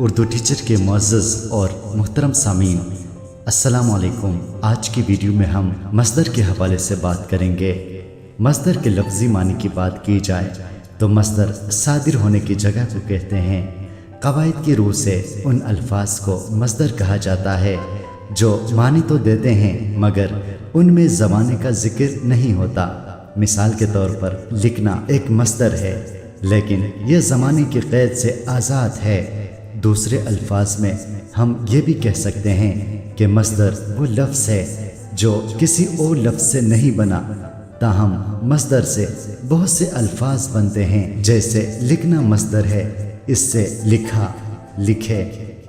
Urdu teacher کے معزز اور محترم سامعین، السلام علیکم۔ آج کی ویڈیو میں ہم مصدر کے حوالے سے بات کریں گے۔ مصدر کے لفظی معنی کی بات کی جائے تو مصدر صادر ہونے کی جگہ کو کہتے ہیں۔ قواعد کی روح سے ان الفاظ کو مصدر کہا جاتا ہے جو معنی تو دیتے ہیں مگر ان میں زمانے کا ذکر نہیں ہوتا۔ مثال کے طور پر لکھنا ایک مصدر ہے لیکن یہ زمانے کی قید سے آزاد ہے۔ دوسرے الفاظ میں ہم یہ بھی کہہ سکتے ہیں کہ مصدر وہ لفظ ہے جو کسی اور لفظ سے نہیں بنا، تاہم مصدر سے بہت سے الفاظ بنتے ہیں۔ جیسے لکھنا مصدر ہے، اس سے لکھا، لکھے،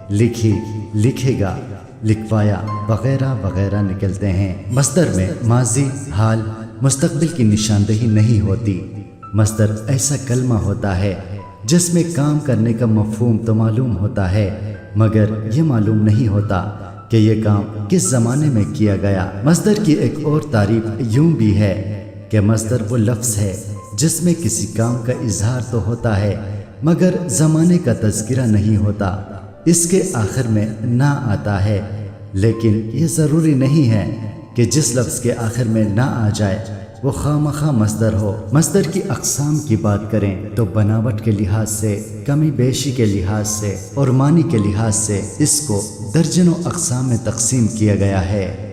لکھی، لکھے گا، لکھوایا وغیرہ وغیرہ نکلتے ہیں۔ مصدر میں ماضی، حال، مستقبل کی نشاندہی نہیں ہوتی۔ مصدر ایسا کلمہ ہوتا ہے جس میں کام کرنے کا مفہوم تو معلوم ہوتا ہے مگر یہ معلوم نہیں ہوتا کہ یہ کام کس زمانے میں کیا گیا۔ مصدر کی ایک اور تعریف یوں بھی ہے کہ مصدر وہ لفظ ہے جس میں کسی کام کا اظہار تو ہوتا ہے مگر زمانے کا تذکرہ نہیں ہوتا، اس کے آخر میں نہ آتا ہے۔ لیکن یہ ضروری نہیں ہے کہ جس لفظ کے آخر میں نہ آ جائے وہ خواہ مصدر ہو۔ مصدر کی اقسام کی بات کریں تو بناوٹ کے لحاظ سے، کمی بیشی کے لحاظ سے اور معنی کے لحاظ سے اس کو درجنوں اقسام میں تقسیم کیا گیا ہے۔